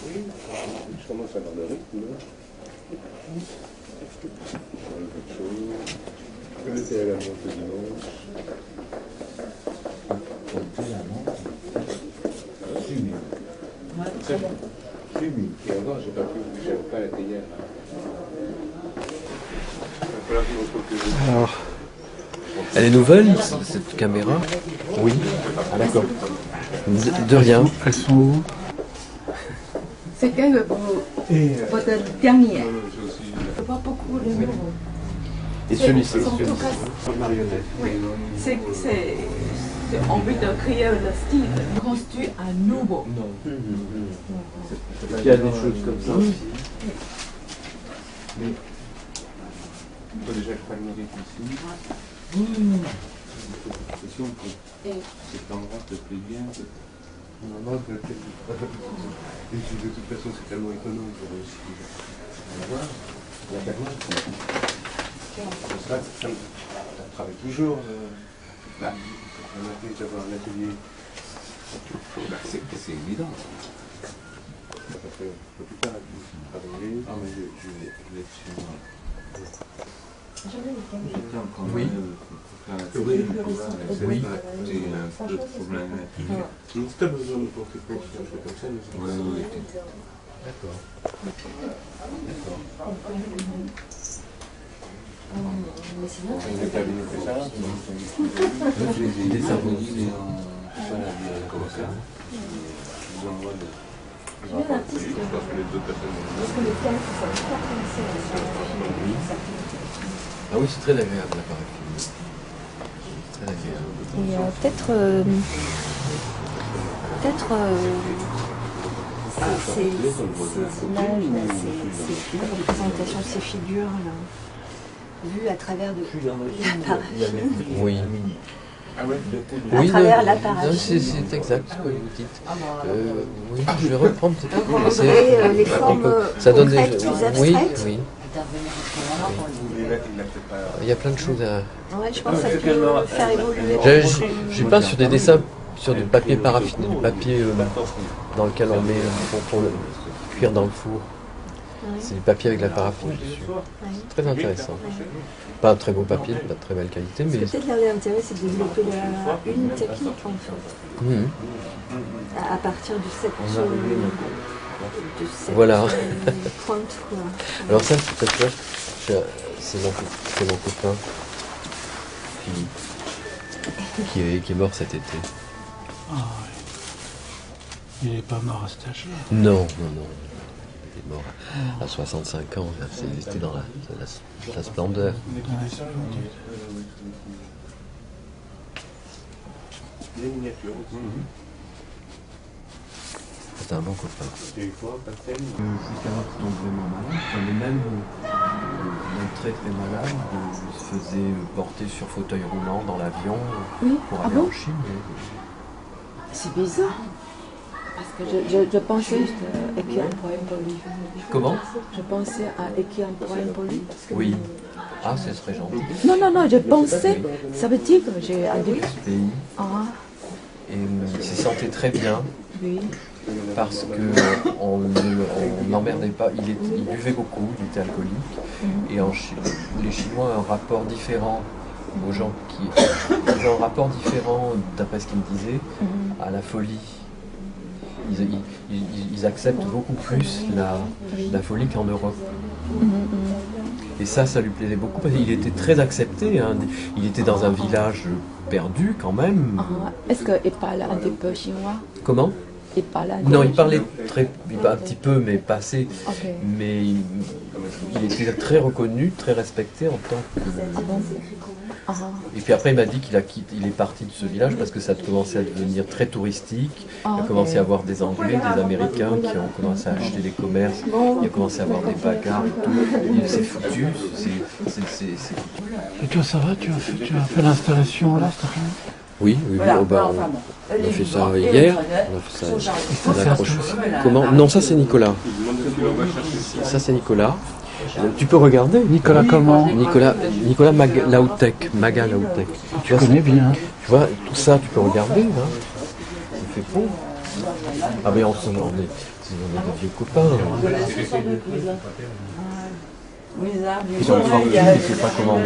Je commence à avoir le rythme. J'étais à la montre dimanche. Et encore, j'ai pas la télé. Alors, elle est nouvelle, cette caméra? Oui. Ah d'accord. De rien. Elles sont où? C'est que votre dernier. Je vois beaucoup de nouveaux. Et celui-ci? Marionnette. Oui. C'est en but de créer le style. Construit un nouveau. Non. Il y a des choses comme ça aussi. Mais il faut déjà faire le rythme ici. L'impression que cet endroit te plaît bien. Non, non, et puis de toute façon, c'est tellement étonnant pour réussir. On va voir. La Berlin, ça travaille toujours. On a fait d'avoir un atelier. C'est évident. Ça fait un peu plus tard, travailler. Ah, mais je vais être sur moi. Oui. Oui, c'est un peu problématique. Si tu as besoin de porter compte d'un truc comme ça, nous oui. D'accord. Mais sinon, On n'est pas venu que ça. Je les ai desservis comme ça. Je vous envoie le. Je pense que les deux personnes. parce que le thème, ça ne pas commencer à Ah oui, c'est très agréable l'appareil film. Très agréable. Et peut-être ces images, ces représentations, ces figures-là, vues à travers l'appareil. Oui. Ah ouais. À travers l'appareil. C'est exact ce que vous dites. Oui, je vais reprendre. Montrer les formes Ça donne concrètes, plus abstraites. Oui, oui. Il Il y a plein de choses à. Ouais, je pense que ça peut faire évoluer. Je peins sur des dessins sur du papier paraffiné, du papier dans lequel on met pour le cuire dans le four. C'est du papier avec de la paraffine dessus. C'est très intéressant. Pas un très beau papier, pas de très belle qualité, mais. Peut-être l'intérêt, c'est de développer une technique en fait. À partir de cette Voilà. pointe. Quoi. Alors ça, c'est peut-être c'est mon copain qui est mort cet été. Ah, oui. Il n'est pas mort à cet âge-là. Non. Il est mort à 65 ans. C'était dans la splendeur. Les miniatures. C'est un bon copain. Jusqu'à Jusqu'alors qu'il tombe vraiment malade, mais même très très malade, il se faisait porter sur fauteuil roulant dans l'avion pour aller en Chine. C'est bizarre. Parce que je pensais à écrire un poème pour lui. Comment? Je pensais à écrire un poème pour lui. Oui. Ah, ce serait gentil. Non, je pensais. Ça veut dire que j'ai un début. Pays. Ah, Et il s'y sentait très bien. oui. Parce qu'on ne l'emmerdait pas, il buvait beaucoup, il était alcoolique, et les Chinois ont un rapport différent aux gens ils ont un rapport différent, d'après ce qu'ils me disaient, à la folie. Ils acceptent beaucoup plus la folie qu'en Europe. Et ça lui plaisait beaucoup, parce qu'il était très accepté, hein. Il était dans un village perdu quand même. Ah, est-ce qu'il parle un petit peu chinois? Comment? Non, il parlait un petit peu, mais pas assez. Okay. Mais il était très reconnu, très respecté en tant que. Et puis après, il m'a dit qu'il est parti de ce village parce que ça a commencé à devenir très touristique. Il a commencé à avoir des Anglais, des Américains qui ont commencé à acheter des commerces. Il a commencé à avoir des bagarres et tout. C'est foutu. C'est foutu. Et toi, ça va? Tu as fait l'installation là, Stéphane? Oui, on a fait ça hier. On a fait ça. On accroche. Comment? Non, ça c'est Nicolas. Ça c'est Nicolas. Tu peux regarder. Nicolas comment? Nicolas Laoutek, Maga Laoutek. Tu connais bien. Tu vois, tout ça, tu peux regarder. Hein. Il fait beau. Ah mais on est des vieux copains. Ils sont forts, je ne sais pas comment ça.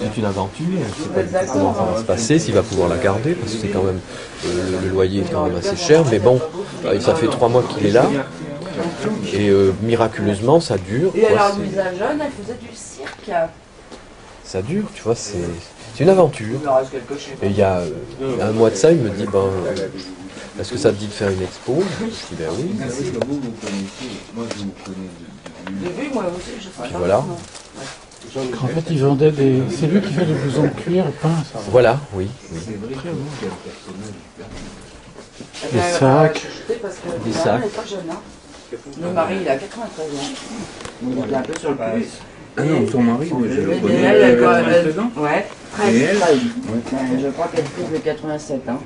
C'est une aventure, je ne sais pas comment ça va se passer, s'il va pouvoir la garder, parce que c'est quand même le loyer est quand même assez cher, mais bon, ça fait 3 mois qu'il est là, et miraculeusement ça dure. Et alors Louisa jeune, elle faisait du cirque. Ça dure, tu vois, c'est une aventure. Et il y a un mois de ça, il me dit, ben, est-ce que ça te dit de faire une expo? Je dis, ben oui. Moi aussi, je sais. Puis voilà. En fait, ils vendaient des. C'est lui qui fait les blousons de cuir peints, ça. Voilà, oui. Des sacs. Des sacs. Le mari, il a 93 ans. Il est un peu sur le plus. Ah non, ton mari, oui, je le connais. Ouais, 13. Je crois qu'elle trouve les 87, hein.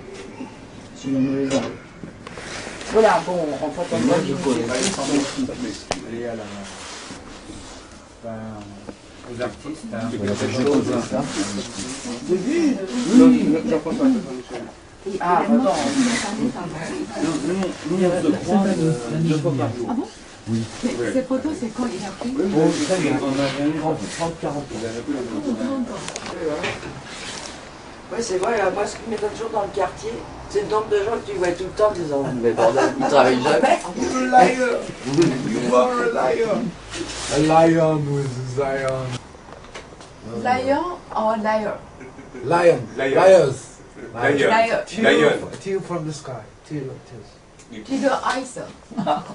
Si je me les ai. Voilà, bon, en fait, on voit qu'il faut les aux artistes. Ah, attends. Ah bon? Oui. Ces photos, c'est quand il a pris? On a eu 30-40 ans. Oui, c'est vrai, moi ce qui m'étonne toujours dans le quartier, c'est le nombre de gens que tu vois tout le temps disant mais bordel, ils ne travaillent jamais. You're a liar! You are a liar! A lion with Zion. Lion or liar? Lion. Liars. Liar. Teal from the sky. Teal. Tiger eyes.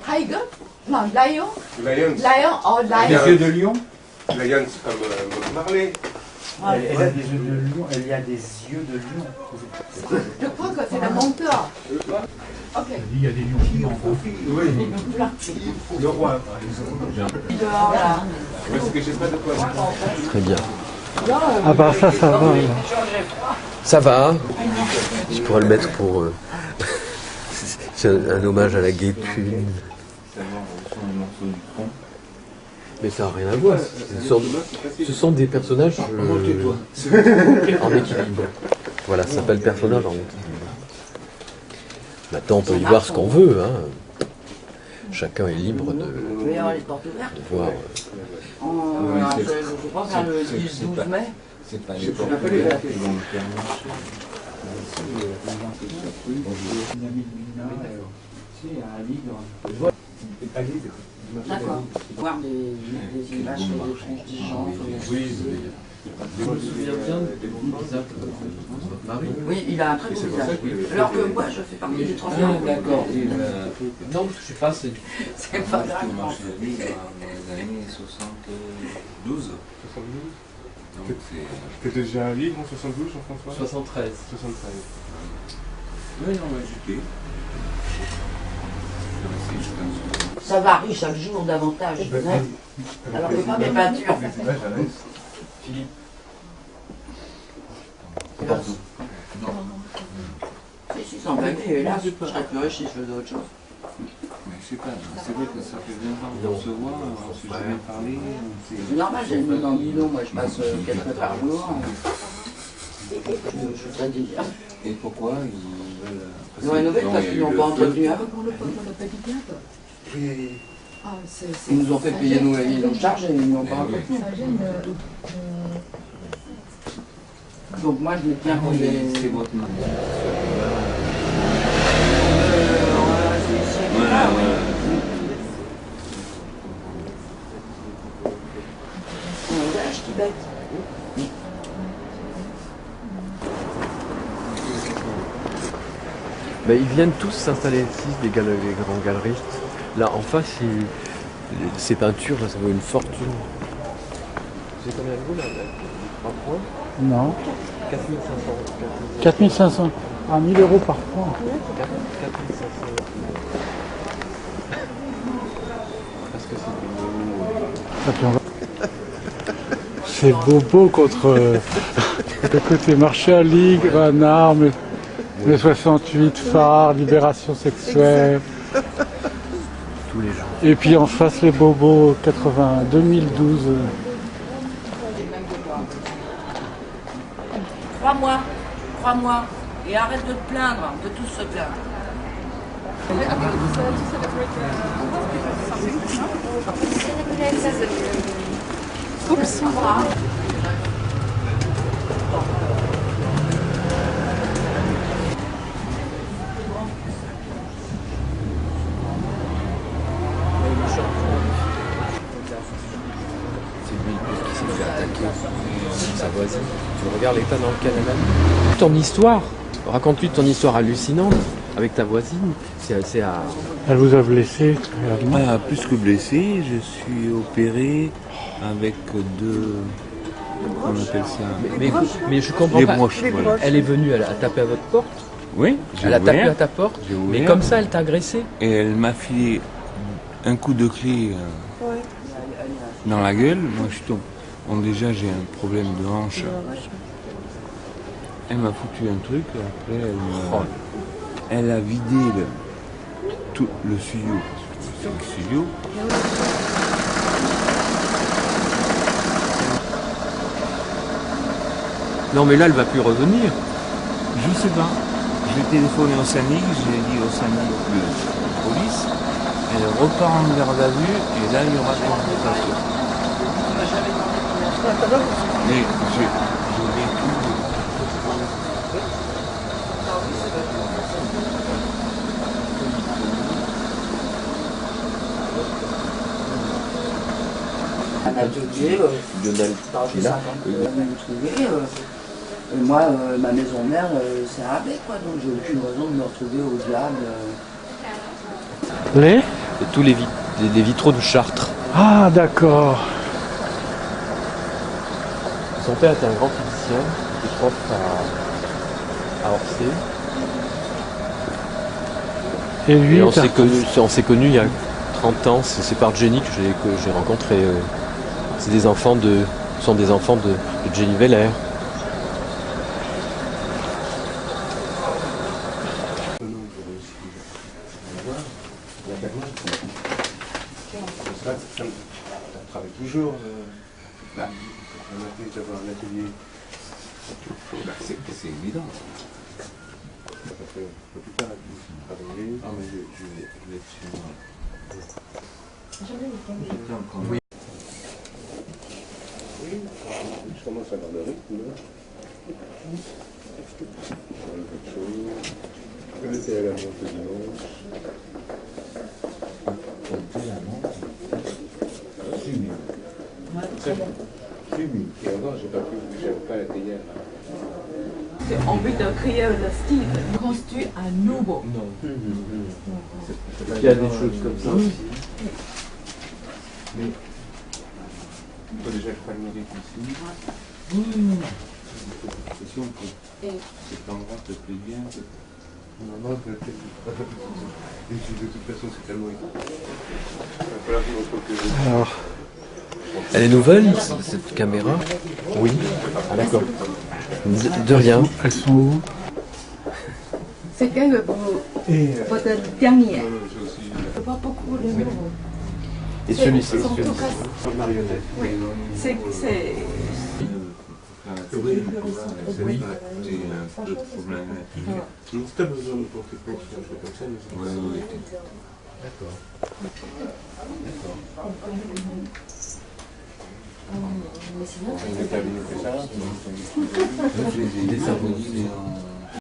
Tiger? Non, lion? Lion. Lion or liar? Les yeux de lion. Lion, c'est comme Marley. Elle a des yeux de lion, elle y a des yeux de lion. Je crois que c'est le monteur. Ok. Il y a des lions qui mentent. Oui. Le roi. Dehors là. Parce que je sais pas de quoi. Très bien. Ah bah ça va. Là. Ça va. Je pourrais le mettre pour... c'est un hommage à la guépune. Mais ça n'a rien à voir. Ce sont des personnages en équilibre. Voilà, ça s'appelle personnage en équilibre. Maintenant, on peut y voir ce qu'on veut. Hein. Chacun est libre de voir. Je crois que le 10-12 mai. C'est pas les portes portes ouvertes qui vont le faire marcher. D'accord. Voir des images sur des tronches. Je me souviens bien d'Isaac, votre mari. Oui, il a un très beau visage. Alors que moi, je fais partie des 3 ans. D'accord. Non, je sais pas, c'est pas grave. Dans les années 72. T'étais déjà libre en 72, Jean-François? 73. 73. Oui, non, mais j'étais. Ça varie chaque jour davantage. Alors que pas mes peintures. Philippe. Si, sans papier, là, je serais plus riche si je faisais autre chose. Mais je sais pas, c'est vrai que ça fait 20 ans qu'on se voit, on s'est jamais parlé. C'est normal, j'ai une dans le bidon, moi je passe 4 fois par jour. Je voudrais dire. Et pourquoi ils veulent... Ils ont rénové parce qu'ils n'ont pas entretenu avant. Pour le petit théâtre. Ah, Ils nous ont fait payer nous, ils nous chargent et ils n'ont pas entretenu. ça gêne. Donc moi je me tiens pour les... C'est votre nom. Qui bête. Mais ils viennent tous s'installer ici, les grands galeristes. Là, en face, ces peintures, là, ça vaut une fortune. C'est combien de vous, là? 3 points? Non. 4500. 4500. Ah, 1000 € par point. 4500. Parce que Ah, puis on va- C'est bobo contre le côté marché à ligue, en armes, les 68 phares, libération sexuelle. tous les jours. Et puis en face les bobos 2012. Crois-moi, et arrête de te plaindre, de tous se plaindre. C'est lui qui s'est fait attaquer, sa voisine. Tu regardes l'état dans lequel elle est. Ton histoire, raconte-lui ton histoire hallucinante avec ta voisine. C'est à... Elle vous a blessé réellement? Ah, plus que blessé, je suis opéré avec deux... Comment on appelle ça? Mais je comprends Les pas. broches, voilà. Elle est venue, elle a tapé à votre porte. Oui, Elle a tapé à ta porte. J'ai Mais ouvert. comme ça, elle t'a agressé. Et elle m'a filé un coup de clé dans la gueule. Moi, je tombe. Bon, déjà, j'ai un problème de hanche. Elle m'a foutu un truc. Après, elle a vidé tout le studio. C'est le studio. Non, mais là, elle va plus revenir. Je sais pas. J'ai téléphoné au SANIC, j'ai dit au SANIC de police. Elle repart en garde à vue et là, il y aura consultation. Mais je vais tout. Un atelier, Lionel, j'ai il est là. 50 ateliers. Et moi, ma maison mère, c'est un bec, quoi, donc j'ai aucune raison de me retrouver au diable. Les? Et tous les vitraux de Chartres. Ah, d'accord. Son père était un grand physicien, il était prof à Orsay. Et lui, Et on s'est connus il y a 30 ans, c'est par Jenny que j'ai rencontré. C'est des enfants ce sont des enfants de Jenny Veller. Ça travaille toujours. On a fait d'avoir un atelier. C'est évident. Ça fait un peu plus tard travailler. Ah, mais je vais être sur moi. Oui. Je commence à avoir le rythme. Je vais essayer à la montre dimanche. Et encore, j'ai pas été hier. C'est en but de créer le style, construire un nouveau. Non. Il y a des choses comme ça aussi. Mais il faut déjà faire une rythme ici. Si on peut. Cet endroit te plaît bien. Non, non, et de toute façon, c'est tellement écrit. Il va falloir que alors, Elle est nouvelle, cette caméra? Oui. Ah d'accord. De rien. elles sont où? C'est que votre dernier. Je vois beaucoup de nouveaux. Et celui-ci? marionnette. Oui. C'est Oui, c'est un peu problématique. Si tu as besoin de porter pour un truc comme ça, oui. D'accord. Mais sinon, Des savons.